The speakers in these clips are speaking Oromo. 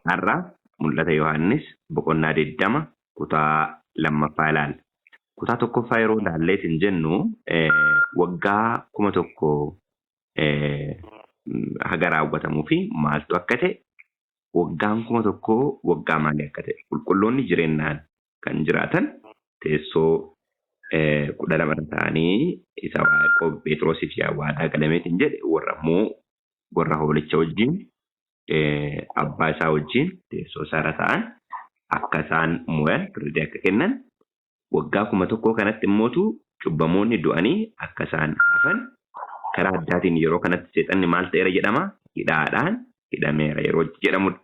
Har'a mul'ata Yohaannis boqonnaa 20 kutaa lammaffaa ilaalla. Kutaa tokkoffaa yeroo ilaalleetiin jennu waggaa 1100 haga raawwatamuu fi maaltu akka ta'e waggaan 1100 waggaa maalii akka ta'e qulqulloonni jireenyaan kan jiraatan teessoo 12 ta'anii isa Waaqoo Phexrosii fi Awwaalaa galameetiin jedhe warra hoolicha wajjin abbaa isaa wajjin teessoo isaarra ta'an akka isaan mu'an firdii akka kennan waggaa 1100 kanatti immootu cubbamoonni du'anii akka isaan hafan karaa addaatiin yeroo kanatti seexanni maal ta'eera jedhama hidhaadhaan hidhameera yeroo jedhamudha.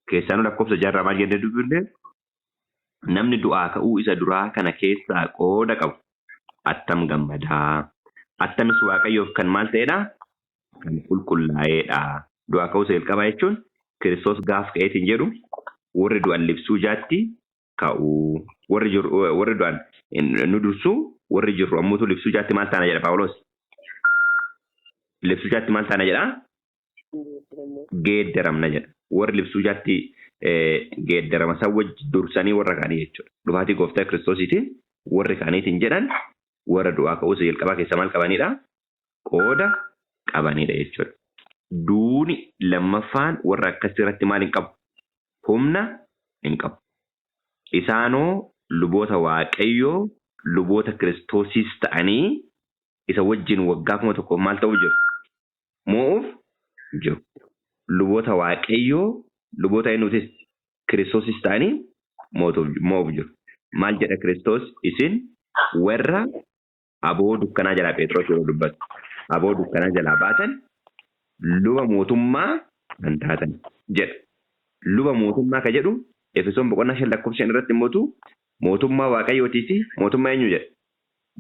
Keessanuu lakkoofsa jaarraa maal jennee dubbifne namni du'aa ka'uu isa duraa kana keessaa qooda qabu attam gammadaa attamis waaqayyoof kan maal ta'edha kan qulqullaa'eedha. Du'aa ka'uu isa jalqabaa jechuun Kiristoos gaaf ka'eetiin jedhu warri du'an libsuu jaatti ka'uu warri du'an nu dursuu warri jirru ammoo libsuu jaatti maal taana jedha Phaawulos. Libsuu jaatti maal taana jedha geeddaramna jedha. Warri libsuu jaatti geeddarama san wajji dursanii warra kaanii jechuudha. Dhufaatii gooftaa Kiristoosiitiin warri kaaniitiin jedhan warra du'aa ka'uu isa jalqabaa keessa maal qabanidha? Qooda qabanidha jechuudha. Duuni lammaffaan warra akkasii irratti maal hin qabu? Humna hin qabu. Isaanoo luboota Waaqayyoo luboota Kiristoosiis ta'anii isa wajjin waggaa 1100 maal ta'u jiru? Moo'uuf jiru. Luboota Waaqayyoo luboota nutis Kiristoosiis ta'anii moo'uuf jiru. Maal jedha Kiristoos isin warra aboo dukkanaa jalaa Phexros yeroo dubbatu aboo dukkanaa jalaa baatan luba mootummaa kan taatan jedha. Luba mootummaa ka jedhu Efesoon boqonnaa 5 lakkoofsa irratti immootu mootummaa Waaqayyootii fi mootummaa eenyu jedha?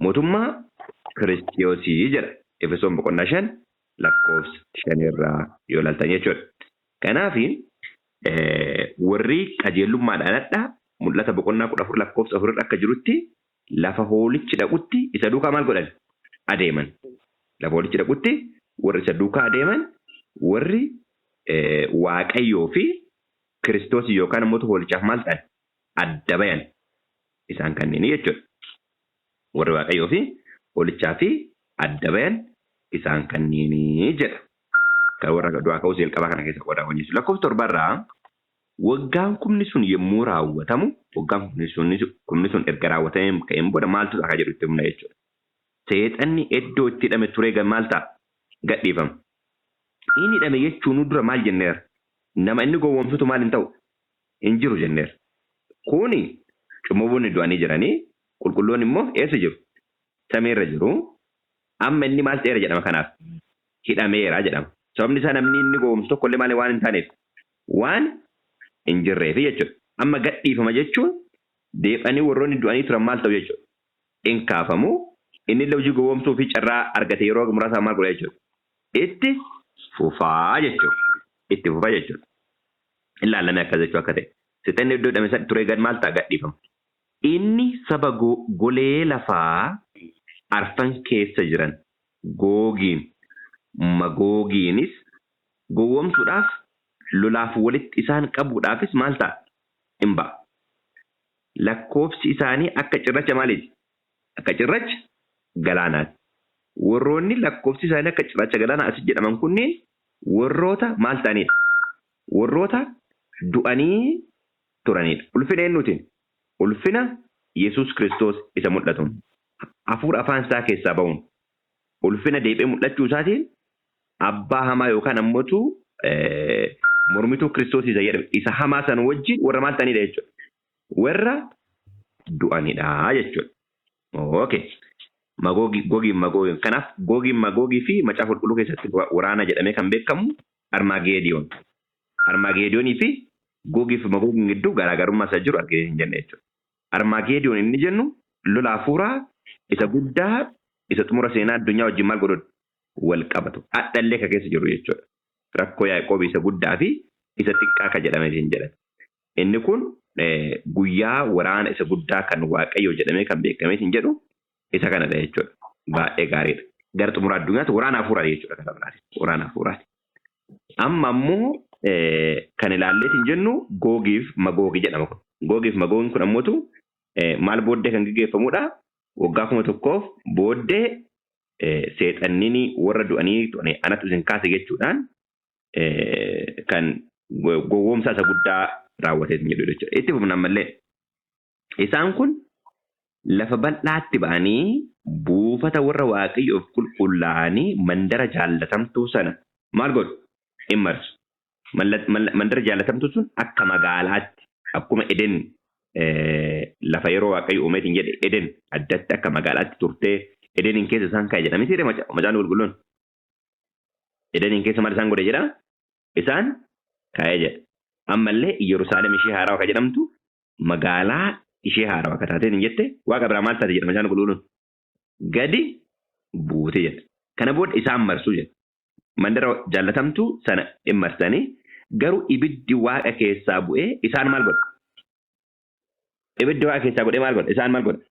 Mootummaa Kiristoosii jedha. Efesoon boqonnaa 5 lakkoofsa 5 irraa yoo ilaaltan jechuudha. Kanaaf warri qajeelummaadhaan adda mul'ata boqonnaa 14 lakkoofsa 4 akka jirutti lafa hoolichi dhaqutti isa duukaa maal godhan? Adeeman. Lafa hoolichi dhaqutti warri isa duukaa adeeman warri Waaqayyoo fi Kiristoos yookaan immoo hoolichaaf maal ta'an adda bayan isaan kanneen jechuudha. Warri Waaqayyoo fi hoolichaa fi adda bayan isaan kanneen jedha. Kan warra du'aa ka'uu isa jalqabaa kana keessa qooda wajjisu. Lakkoofsa 7 irraa waggaan kumni sun yommuu raawwatamu waggaan kumni sun erga raawwatamee ka'een booda maaltu akka jedhu itti himna jechuudha. Seexanni iddoo itti hidhame turee maal ta'a? Gadhiifama. Inni hidhame jechuun dura maal jenneera? Nama inni gowwoomsutu maal hin ta'u? Hin jiru jenneera. Kuni cummoonni du'anii jiranii qulqulloonni immoo eessa jiru? Samiirra jiru. Amma inni maal ta'eera jedhama kanaaf? Hidhameera jedhama. Sababni isaa namni inni gowwoomsu tokkollee maal waan hin taaneef? Waan hin jirreef jechuudha. Amma gadhiifama jechuun deebi'anii warroonni du'anii turan maal ta'u jechuudha? Hin kaafamu. Inni illee hojii gowwoomsuu fi carraa argate yeroo muraasaa maal godha jechuudha? Itti fufaa jechuudha. Itti fufaa jechuudha. Ilaalame akkas jechuu akka ta'e. Seexanni iddoo hidhame sana turee gad maal ta'a gadhiifama. Inni saba golee lafaa arfan keessa jiran Googiin Magoogiinis gowwoomsuudhaaf lolaaf walitti isaan qabuudhaafis maal ta'a? Hin ba'a. Lakkoofsi isaanii akka cirracha maaliiti? Akka cirracha galaanaati. Warroonni lakkoofsi isaanii akka cirracha galaanaa asii jedhaman kunneen warroota maal ta'anidha? Warroota du'anii turanidha. Ulfina eenyuutiin? Ulfina Yesuus Kiristoos isa mul'atuun. Hafuura afaan isaa keessaa ba'uun. Ulfina deebi'ee mul'achuu isaatiin abbaa hamaa yookaan ammootu mormituu Kiristoos isa hamaa san wajjin warra maal ta'anidha jechuudha? Warra du'anidha jechuudha. Okay. Gogiin. Kanaaf Googii fi macaafa qulqulluu keessatti waraana jedhamee kan beekamu Armaageediyoon. Armaageediyoonii fi Googii fi Magoogiin gidduu garaagarummaa isa jiru arginu hin jenne jechuudha. Armaageediyoon inni jennu lola hafuuraa isa guddaa isa xumura seenaa addunyaa wajjin maal godhu wal qabatu. Hadhallee ka keessa jiru jechuudha. Rakkoo Yaaqoob isa guddaa fi isa xiqqaa ka jedhame hin jedhan. Inni kun guyyaa waraana isa guddaa kan Waaqayyoo jedhamee kan beekamee hin jedhu isa kanadha jechuudha. Baay'ee gaariidha. Gara xumura addunyaatti waraana hafuuraa jechuudha kana biraati. Waraana hafuuraati. Amma immoo kan ilaalleetiin jennu googiif magoogi jedhama kun. Googiif magoogiin kun ammoo maal booddee kan gaggeeffamudha. Waggaa 1,000 booddee seexanniin warra du'anii anatu isin kaase jechuudhaan kan gowwoomsaa isa guddaa raawwateetiin jedhu jechuudha. Itti fufnaan mallee isaan kun lafa bal'aatti ba'anii buufata warra waaqayyoof qulqullaa'anii mandara jaallatamtuu sana maal godhu? Hin marsu. Mandara jaallatamtuu sun akka magaalaatti akkuma Eden lafa yeroo waaqayyo uumeetiin jedhe Eden addatti akka magaalaatti turtee Edeniin keessa isaan kaa'e jedha. Miti macaan qulqulluun. Edeniin keessa maal isaan godhe jedha? Isaan kaa'e jedha. Ammallee Yerusaalem ishee haarawaa akka jedhamtu magaalaa ishee haarawaa akka taateen jette waaqa biraa maal taate jedha macaan qulqulluun. Gadi buute jedha. Kana booda isaan marsuu jedha. Mandara jaallatamtuu sana hin marsanii garuu ibiddi waaqa keessaa bu'ee isaan maal godha? Ibiddi waaqa keessaa bu'ee maal godha? Isaan maal godha?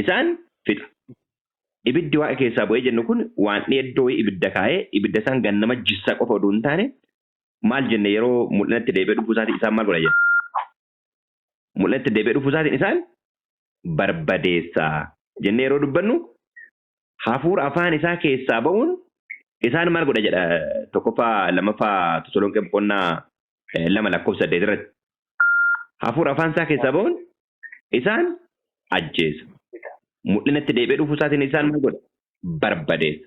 Isaan fixa. Ibiddi waaqa keessaa bu'ee jennu kun waan dheeddoo ibidda kaa'ee ibidda isaan gannama jissa qofa oduu hin taane maal jenne yeroo mul'inatti deebi'ee dhufuu isaatiin isaan maal godha jenna? Mul'inatti deebi'ee dhufuu isaatiin isaan barbadeessaa jennee yeroo dubbannu hafuura afaan isaa keessaa ba'uun isaan maal godha jedha tokkoffaa lamaffaa Tasalonqee boqonnaa 2:8 irratti. Hafuura afaan isaa keessaa ba'uun isaan ajjeesa. Mul'inatti deebi'ee dhufuu isaatiin isaan maal godha? Barbadeessa.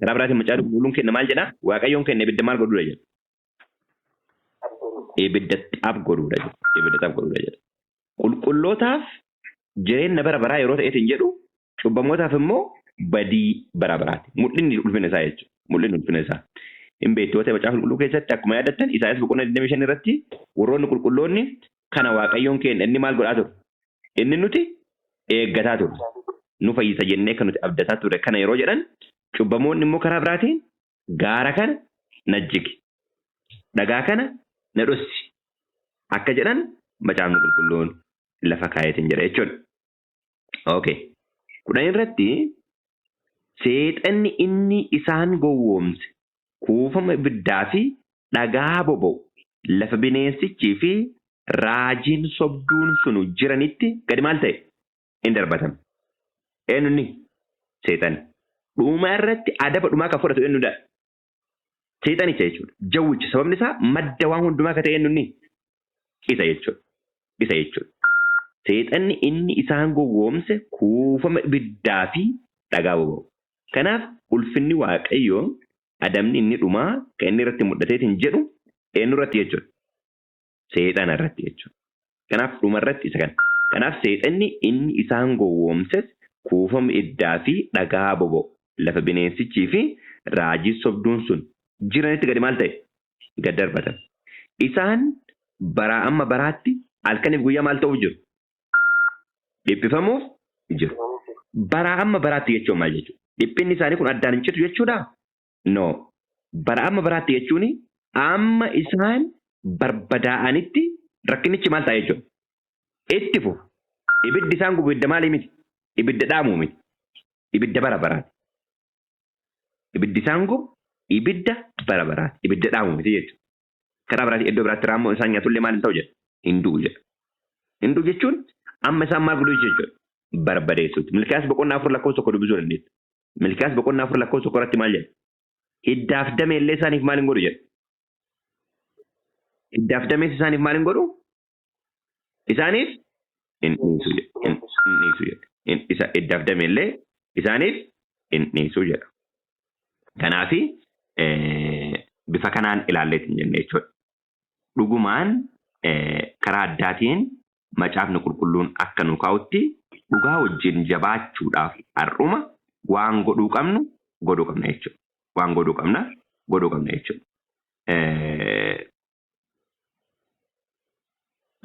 Karaa biraatiin macaan qulqulluun kenna maal jedha? Waaqayyoon kenna ibidda maal godhuudha jedha? Ibidda xaaf godhuudha jedha. Ibidda xaaf godhuudha jedha. Qulqullootaaf jireenya bara baraa yeroo ta'eetiin jedhu cubbamootaaf immoo badii bara baraati. Mul'inni ulfina isaa jechuudha. Mul'inni ulfina isaa. Hin beektoota macaafa qulqulluu keessatti akkuma yaadattan Isaayyaas boqonnaa 25 irratti warroonni qulqulloonni kana waaqayyoon kenna inni maal godhaa ture? Inni nuti eeggataa ture. Nu fayyisa jennee kan nuti abdataa ture kana yeroo jedhan cubbamoonni immoo karaa biraatiin gaara kana na jigi. Dhagaa kana na dhossi. Akka jedhan macaafni qulqulluun lafa kaayetiin jedha jechuudha. Okay. Kudhan irratti seexanni inni isaan gowwoomse kuufama ibiddaa fi dhagaa boba'u lafa bineensichii fi raajiin sobduun sunu jiranitti gadi maal ta'e? Hin darbatame. Eenyunni? Seexanni. Dhuma irratti adaba dhumaa kan fudhatu eenyudha? Seexanicha jechuudha. Jawwicha sababni isaa madda waan hundumaa akka ta'e eenyunni? Isa jechuudha. Isa jechuudha. Seexanni inni isaan gowwoomse kuufama ibiddaa fi dhagaa boba'u. Kanaaf ulfinni waaqayyoo adamni inni dhumaa kan inni irratti mul'ateetiin jedhu eenyu irratti jechuudha? Seexana irratti jechuudha. Kanaaf dhuma irratti isa kana. Kanaaf seexanni inni isaan gowwoomses kuufama ibiddaa fi dhagaa boba'u lafa bineensichii fi raajii sobduun sun jiranitti gadi maal ta'e? Gad darbatan. Isaan baraa amma baraatti halkaniif guyyaa maal ta'uuf jiru? Dhiphifamuuf jiru. Baraa amma baraatti jechuun maal jechuudha? Dhiphinni isaanii kun addaan hin citu jechuudha? No. Baraa amma baraatti jechuun amma isaan barbadaa'anitti rakkinichi maal ta'a jechuudha? Itti fufu. Ibiddi isaan gubu ibidda maalii miti? Ibidda dhaamuu miti. Ibidda bara baraati. Ibiddi isaan gubu ibidda bara baraati. Ibidda dhaamuu miti jechuudha. Karaa biraatti iddoo biraatti raammoo isaan nyaatullee maal hin ta'u jedha? Hinduu jedha. Hinduu jechuun amma isaan maal godhu jechuudha? Barbadeessuuti. Milkiyaas boqonnaa 4:1 dubbisuu dandeessu. Milkiyaas boqonnaa 4:1 irratti maal jedha? Hiddaaf damee illee isaaniif maal hin godhu jedha? Hiddaaf damees isaaniif maal hin godhu? Isaaniif hin dhiisu jedha. Hin dhiisu jedha. Hiddaaf damee illee isaaniif hin dhiisu jedha. Kanaafi bifa kanaan ilaalleetiin jenne jechuudha. Dhugumaan karaa addaatiin macaafni qulqulluun akka nu kaa'utti dhugaa wajjin jabaachuudhaaf har'uma waan godhuu qabnu godhuu qabna jechuudha. Waan godhuu qabna jechuudha.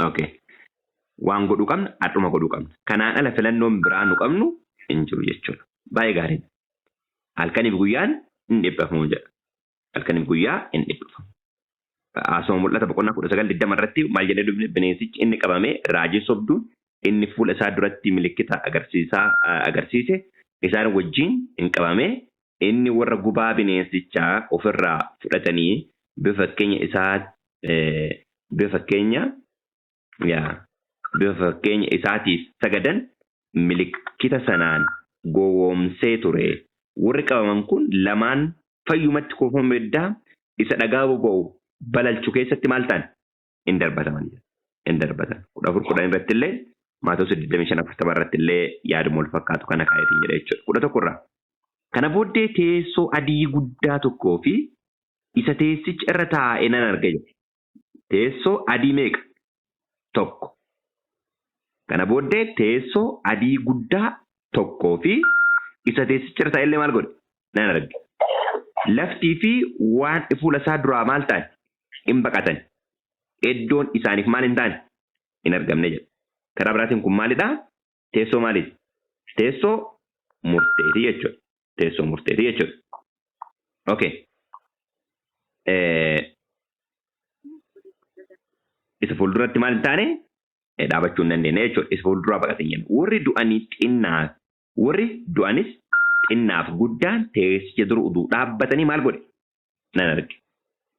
Okay. Waan godhuu qabna har'uma godhuu qabna. Kanaan ala filannoon biraa nu qabnu hin jiru jechuudha. Baay'ee gaariidha. Halkaniif guyyaan hin dhiphafamu jedha. Halkaniif guyyaa hin dhiphafamu. Asuma mul'ata boqonnaa 19:20 irratti maal jedhee dubbifne bineensichi inni qabamee raajii sobduun inni fuula isaa duratti milikkita agarsiise isaan wajjin hin qabamee inni warra gubaa bineensichaa ofirraa fudhatanii bifa fakkeenya isaa bifa fakkeenya isaatiif sagadan milikkita sanaan gowwoomsee ture. Warri qabaman kun lamaan fayyumatti kuufama ibiddaa isa dhagaa boba'u balalchuu keessatti maal ta'an hin darbataman. Hin darbatan. 14 irratti illee Maatewos 25 irratti illee yaaduma wal fakkaatu kana kaayetiin jedha jechuudha. 11 irraa. Kana booddee teessoo adii guddaa tokkoo fi isa teessicha irra taa'e nan arga jedha. Teessoo adii meeqa? Tokko. Kana booddee teessoo adii guddaa tokkoo fi isa teessicha irra taa'e illee maal godhe? Nan arga. Laftii fi waan fuula isaa duraa maal ta'an? Hin baqatan. Iddoon isaaniif maal hin taane? Hin argamne jedha. Karaa biraatiin kun maalidhaa? Teessoo maaliiti? Teessoo murteetii jechuudha. Teessoo murteetii jechuudha. Okay. Isa fuulduratti maal hin taane dhaabachuu hin dandeenye jechuudha. Isa fuulduraa baqatan jenna. Warri du'anis xinnaaf guddaan teessicha dura uduu dhaabbatanii maal godhe? Nan arge.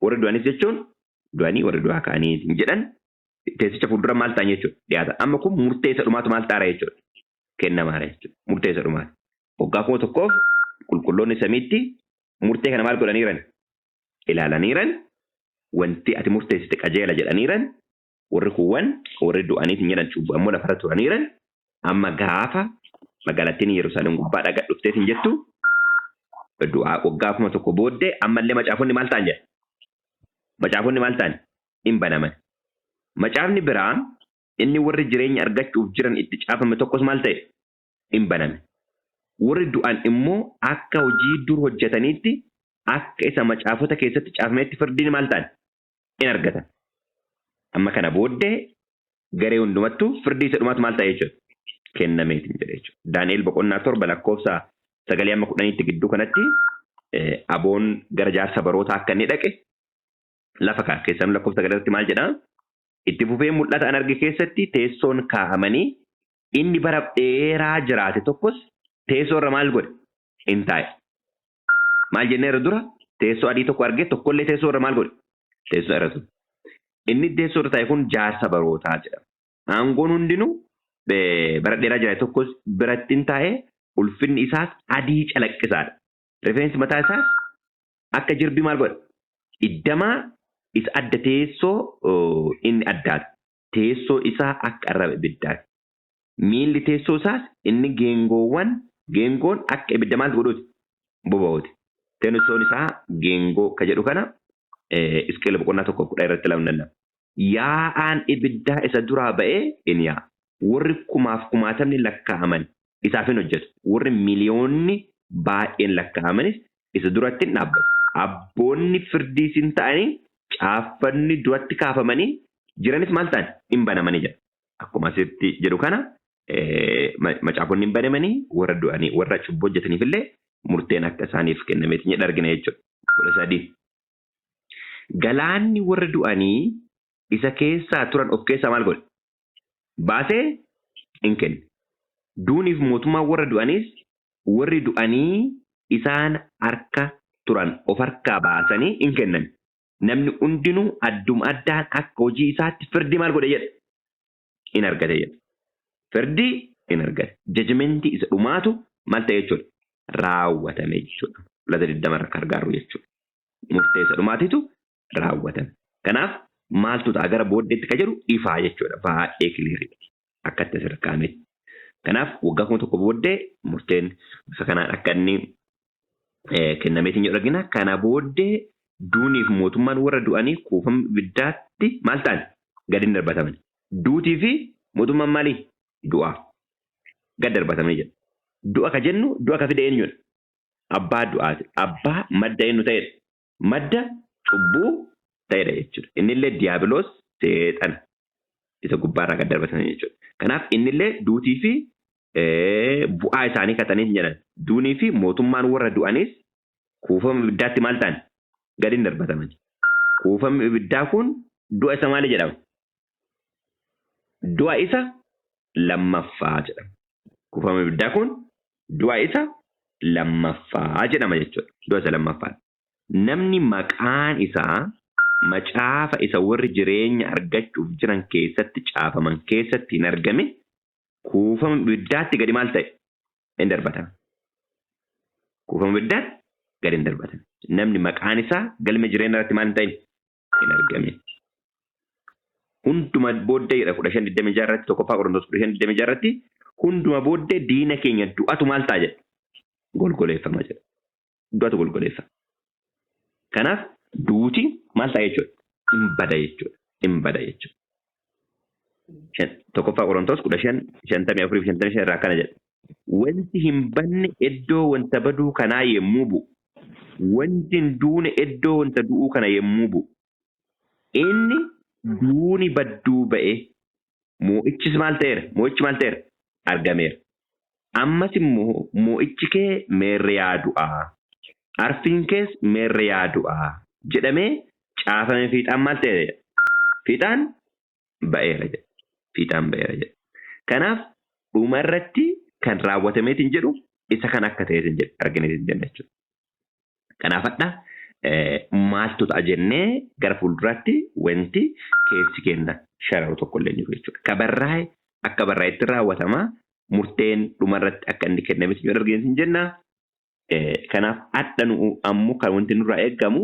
Warri du'anis jechuun du'anii warri du'aa ka'anii jedhan teessicha fuuldura maal ta'an jechuudha. Dhiyaata. Amma kun murteessa dhumaatu maal taara jechuudha. Kennamaadha jechuudha. Murteessa dhumaati. Waggaa 1,000 qulqulloonni samiitti murtee kana maal godhaniiran? Ilaalaniiran wanti ati murteessite qajeela jedhaniiran warri kuuwwan warri du'aniitiin jedhan cubbuu ammoo lafarra turaniiran amma gaafa magaalattiin Yerusaalem gubbaa dhagaa dhufteetiin jettu du'aa waggaa 1,000 booddee ammallee macaafonni maal ta'an jedha? Macaafonni maal ta'an? Hin banaman. Macaafni biraa inni warri jireenya argachuuf jiran itti caafame tokkos maal ta'e? Hin baname. Warri du'an immoo akka hojii dur hojjetaniitti akka isa macaafota keessatti caafametti firdiin maal ta'an? Hin argatan. Amma kana booddee garee hundumattuu firdii isa dhumaatu maal ta'e jechuudha? Kennameetiin jedha jechuudha. Daani'el boqonnaa 7 lakkoofsa 9-10 gidduu kanatti aboon gara jaarsa barootaa akka inni dhaqe lafa kaa keessanuu lakkoofsa gadarratti maal jedhaa? Itti fufee mul'ata an arge keessatti teessoon kaa'amanii inni bara dheeraa jiraate tokkos teessoo irra maal godhe? Hin taa'e. Maal jenneerra dura? Teessoo adii tokko argee tokkollee teessoo irra maal godhe? Teessoo irra ture. Inni teessoo irra taa'e kun jaarsa barootaa jedhama. Aangoon hundinuu bara dheeraa jiraate tokkos biratti hin taa'e ulfinni isaas adii calaqqisaadha. Rifeensi mataa isaas akka jirbii maal godha? Iddamaa isa adda teessoo inni addaata. Teessoo isaa akka arraba ibiddaati. Miilli teessoo isaas inni geengoon akka ibidda maal godhuuti? Boba'uuti. Teessoon isaa geengoo ka jedhu kana Hisqeel boqonnaa 1:10 irratti ilaaluu danda'a. Yaa'aan ibiddaa isa duraa ba'ee in yaa'a. Warri 1,000 lakkaa'aman isaaf hin hojjetu. Warri miliyoonni baay'een lakkaa'amanis isa duratti hin dhaabbatu. Abboonni firdiis hin ta'anii caaffanni duratti kaafamanii jiranis maal ta'an? Hin banamanii jira. Akkuma asitti jedhu kana macaafonni hin banamanii warra du'anii warra cubbuu hojjetaniif illee murteen akka isaaniif kennameetiin jedha argina jechuudha. 13. Galaanni warra du'anii isa keessaa turan of keessaa maal godhe? Baasee hin kenne. Duuniif mootummaa warra du'aniis warri du'anii isaan harka turan of harkaa baasanii hin kennan. Namni hundinuu adduma addaan akka hojii isaatti firdii maal godhe jedha? In argate jedha. Firdii in argate. Jajmentii isa dhumaatu maal ta'e jechuudha? Raawwatame jechuudha. 20 irra gargaaru jechuudha. Murtee isa dhumaatitu raawwatame. Kanaaf maaltu ta'a gara booddeetti ka jedhu ifaa jechuudha. Baay'ee kiliirii. Akka itti sirkaa'ametti. Kanaaf waggaa 1,000 booddee murteen bifa kanaan akka inni kennameetiin jedhu argina. Kana booddee duuniif mootummaan warra du'anii kuufama ibiddaatti maal ta'an? Gadi hin darbataman. Duutii fi mootummaan maalii? Du'aa. Gad darbatamanii jira. Du'a ka jennu du'a ka fide eenyudha? Abbaa du'aati. Abbaa madda eenyu ta'edha? Madda cubbuu ta'edha jechuudha. Innillee diiyaabiloos seexana isa gubbaarraa gad darbatanii jechuudha. Kanaaf innillee duutii fi bu'aa isaanii kataniif jedhan. Duunii fi mootummaan warra du'anis kuufama ibiddaatti maal ta'an? Gadi hin darbataman. Kuufamni ibiddaa kun du'a isa maali jedhama? Du'a isa lammaffaa jedhama. Kuufamni ibiddaa kun du'a isa lammaffaa jedhama jechuudha. Du'a isa lammaffaa. Namni maqaan isaa macaafa isa warri jireenya argachuuf jiran keessatti caafaman keessatti hin argame kuufama ibiddaatti gadi maal ta'e hin darbatame. Kuufama ibiddaatti gadi hin darbatame. Namni maqaan isaa galma jireenya irratti maal hin ta'in hin argame. Hunduma booddee 1526 irratti tokkoffaa Qorontos 1526 irratti hunduma booddee diina keenya du'atu maal ta'a jedha. Golgoleeffama jedha. Du'atu golgoleeffama. Kanaaf duuti maal ta'a jechuudha? Hin bada jechuudha. Hin bada jechuudha. Tokkoffaa Qorontos 15:54-55 irraa akkana jedha. Wanti hin banne iddoo wanta baduu kanaa yemmuu bu'u. Wanti hin duune iddoo wanta du'uu kana yemmuu bu'u. Inni duuni badduu ba'e moo'ichis maal ta'eera? Moo'ichi maal ta'eera? Argameera. Ammas immoo moo'ichi kee meerre yaadu'aa. Arfiin kees meerre yaadu'aa jedhamee caafame fiixaan maal ta'eera? Fiixaan ba'eera jedha. Fiixaan ba'eera jedha. Kanaaf dhuma irratti kan raawwatameetiin jedhu isa kan akka ta'eetiin jedhu argineetiin jenna jechuudha. Kanaafadha maaltu ta'a jennee gara fuulduraatti wanti keessi kenna shararu tokko illee jiru jechuudha. Kabarraa'e akka barraa'etti raawwatama murteen dhumarratti akka inni kennames yoo argineetiin jenna. Kanaaf adda nu ammoo kan wanti nurraa eegamu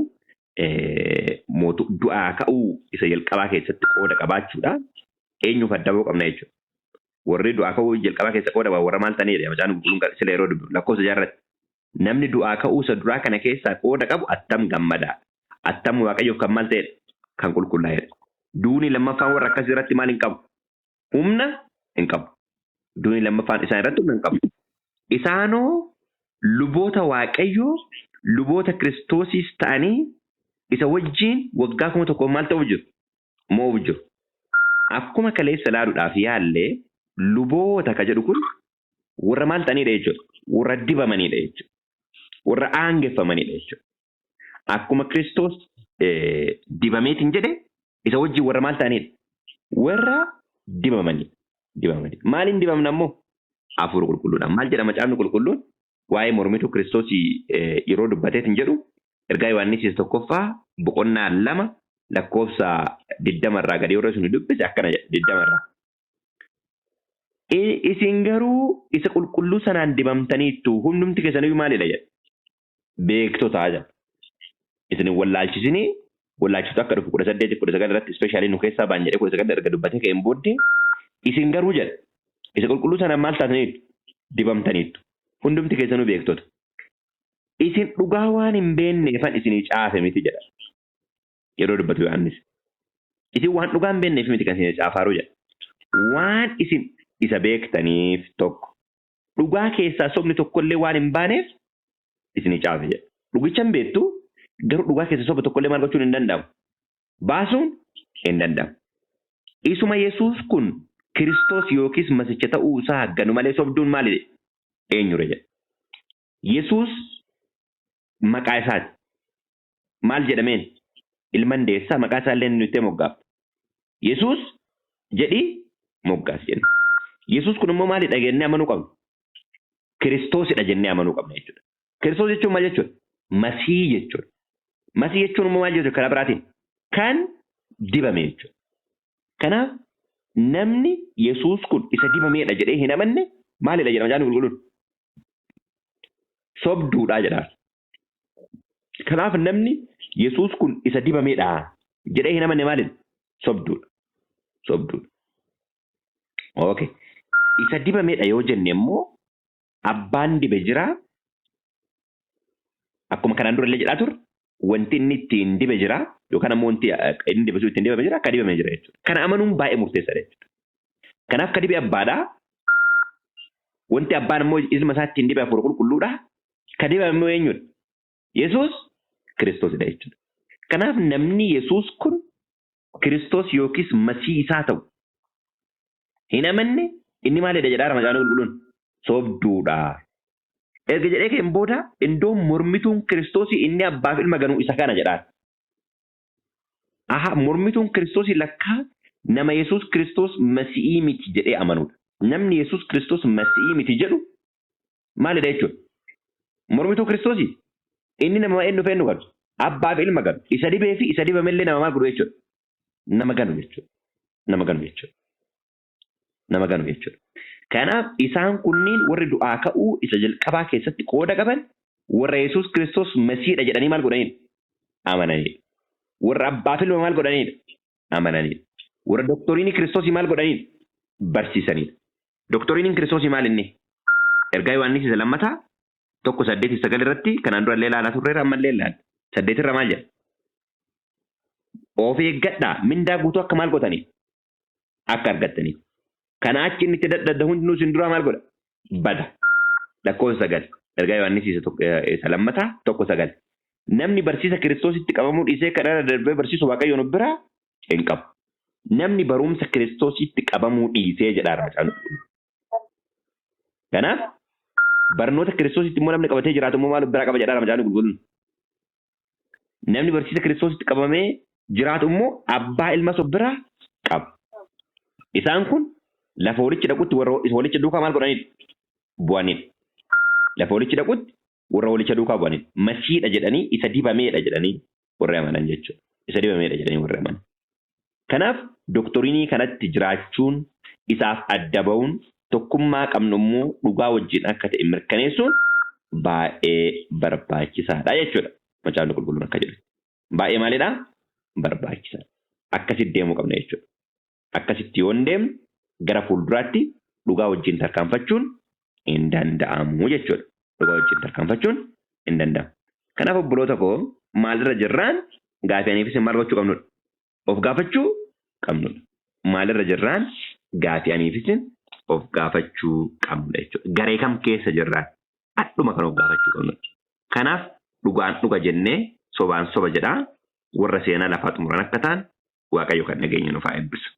du'aa ka'uu isa jalqabaa keessatti qooda qabaachuudha. Eenyuuf adda ba'uu qabna jechuudha. Warri du'aa ka'uu jalqabaa keessa qooda warra maal ta'anidha. Macaan qulqulluun sila yeroo dubbisu lakkoofsa jaarratti. Namni du'aa ka'uu isa duraa kana keessaa qooda qabu attam gammadaa. Attam waaqayyoof kan maal ta'edha? Kan qulqullaa'edha. Duuni lammaffaan warra akkas irratti maal hin qabu? Humna hin qabu. Duuni lammaffaan isaan irratti humna hin qabu. Isaanoo luboota waaqayyoo luboota kiristoosiis ta'anii isa wajjin waggaa 1,000 maal ta'uuf jiru? Moo'uuf jiru. Akkuma kaleessa laaluudhaaf yaallee luboota ka jedhu kun warra maal ta'anidha jechuudha? Warra dibamanidha jechuudha. Warra aangeffamanidha jechuudha. Akkuma Kiristoos dibameetiin jedhe isa wajjin warra maal ta'anidha? Warra dibamani. Maaliin dibamna ammoo? Hafuura qulqulluudhaan. Maal jedhama caafni qulqulluun? Waa'ee mormituu Kiristoosii yeroo dubbateetiin jedhu ergaa Yohaannis 1:2 lakkoofsa 20 irraa gadi yeroo isin dubbise akkana jedha 20 irraa. Isin garuu isa qulqulluu sanaan dibamtaniittu hundumti keessaniyyuu maalidha jedha? Beektotaa jedha. Isin wallaalchisuutu akka dhufu 18-19 irratti ispeeshaalii nu keessaa baan jedhee 19 erga dubbatee ka'een booddee isin garuu jedha isa qulqulluu sanaan maal taataniittu? Dibamtaniittu. Hundumti keessanuu beektota. Isin dhugaa waan hin beekneefan isinii caafe miti jedha. Yeroo dubbatu Yohaannis. Isin waan dhugaa hin beekneef miti kan isinii caafaaru jedha. Waan isin isa beektaniif tokko. Dhugaa keessaa sobni tokkollee waan hin baaneef isinii caafe jedha. Dhugicha hin beektu garuu dhugaa keessaa soba tokkollee maal gochuun hin danda'amu. Baasuun hin danda'amu. Isuma Yesuus kun Kiristoos yookiis masicha ta'uu isaa ganu malee sobduun maalidha? Eenyudha jedha. Yesuus maqaa isaati. Maal jedhameen? Ilman deessaa maqaa isaallee nuti moggaafna. Yesuus jedhii moggaas jenna. Yesuus kun immoo maalidha jennee amanuu qabna? Kiristoosidha jennee amanuu qabna jechuudha. Kiristoos jechuun maal jechuudha? Masii jechuudha. Masii jechuun immoo maal jechuudha karaa biraatiin? Kan dibame jechuudha. Kanaaf namni Yesuus kun isa dibameedha jedhee hin amanne maalidha jedhama jaanni qulqulluun? Sobduudha jedhaan. Kanaaf namni Yesuus kun isa dibameedha jedhee hin amanne maalidha? Sobduudha. Sobduudha. Okay. Isa dibameedha yoo jenne immoo abbaan dibe jira. Akkuma kanaan dura illee jedhaa turre wanti inni ittiin dibe jira yookaan ammoo wanti inni dibesuu ittiin dibame jira akka dibame jira jechuudha. Kana amanuun baay'ee murteessaadha jechuudha. Kanaaf ka dibe abbaadha. Wanti abbaan immoo ilma isaa ittiin dibe hafuura qulqulluudha. Ka dibame immoo eenyudha? Yesuus Kiristoosidha jechuudha. Kanaaf namni Yesuus kun Kiristoos yookiis masii isaa ta'u hin amanne inni maalidha jedhaa Macaafa Qulqulluun? Sobduudha. Erga jedhee ka'een booda iddoo mormituun Kiristoosii inni abbaaf ilma ganuu isa kana jedhaan. Mormituun Kiristoosii lakkaa nama Yesuus Kiristoos masii miti jedhee amanuudha. Namni Yesuus Kiristoos masii miti jedhu maalidha jechuudha? Mormituu Kiristoosii inni nama eenyu feennu qabu? Abbaaf ilma ganu. Isa dhibee fi isa dhibamellee nama maal godhu jechuudha. Nama ganu jechuudha. Nama ganu jechuudha. Nama ganu jechuudha. Kanaaf isaan kunniin warri du'aa ka'uu isa jalqabaa keessatti qooda qaban warra Yesuus Kiristoos Masiidha jedhanii maal godhanidha? Amananidha. Warra abbaaf ilma maal godhanidha? Amananidha. Warra doktoriinii Kiristoosii maal godhanidha? Barsiisanidha. Doktoriiniin Kiristoosii maal inni? Ergaa Yohaannis isa lammataa 1:8-9 irratti kanaan dura illee ilaalaa turreera ammallee ilaalla. 8 irra maal jedha? Of eeggadhaa mindaa guutuu akka maal godhaniif? Akka argattaniif. Kana achi inni itti dadhabda hundinuu isin dura maal godha? Bada. Lakkoofsa 9. Ergaa Yohaannis isa lammataa 1:9. Namni barsiisa Kiristoositti qabamuu dhiisee kan irra darbee barsiisu Waaqayyoon biraa hin qabu. Namni barumsa Kiristoositti qabamuu dhiisee jedha raacaan. Kanaaf barnoota Kiristoositti immoo namni qabatee jiraatu immoo maal biraa qaba jedha raacaan gulgulun. Namni barsiisa Kiristoositti qabamee jiraatu immoo abbaa ilma biraa qaba. Isaan kun lafa walitti dhaqutti warra walitti duukaa maal godhanidha? Bu'anidha. Lafa walitti dhaqutti warra walitti duukaa bu'anidha. Masiidha jedhanii isa dibameedha jedhanii warra amanan jechuudha. Isa dibameedha jedhanii warra amanan. Kanaaf doktoriinii kanatti jiraachuun isaaf adda ba'uun tokkummaa qabnu immoo dhugaa wajjin akka ta'e mirkaneessuun baay'ee barbaachisaadha jechuudha. Macaafni qulqulluun akka jedhu. Baay'ee maalidhaa? Barbaachisaadha. Akkasitti deemuu qabna jechuudha. Akkasitti yoo deemnu gara fuulduraatti dhugaa wajjin tarkaanfachuun hin danda'amu jechuudha. Dhugaa wajjin tarkaanfachuun hin danda'amu. Kanaaf obboloota koo maalirra jirraan gaafii maal gochuu qabnudha? Of gaafachuu qabnudha. Maalirra jirraan gaafii of gaafachuu qabnudha jechuudha. Garee kam keessa jirraan adduma kan of gaafachuu qabnudha. Kanaaf dhugaan dhuga jennee sobaan soba jedhaa warra seenaa lafaa xumuran akka ta'an Waaqayyo kan nageenya nuuf haa eebbisu.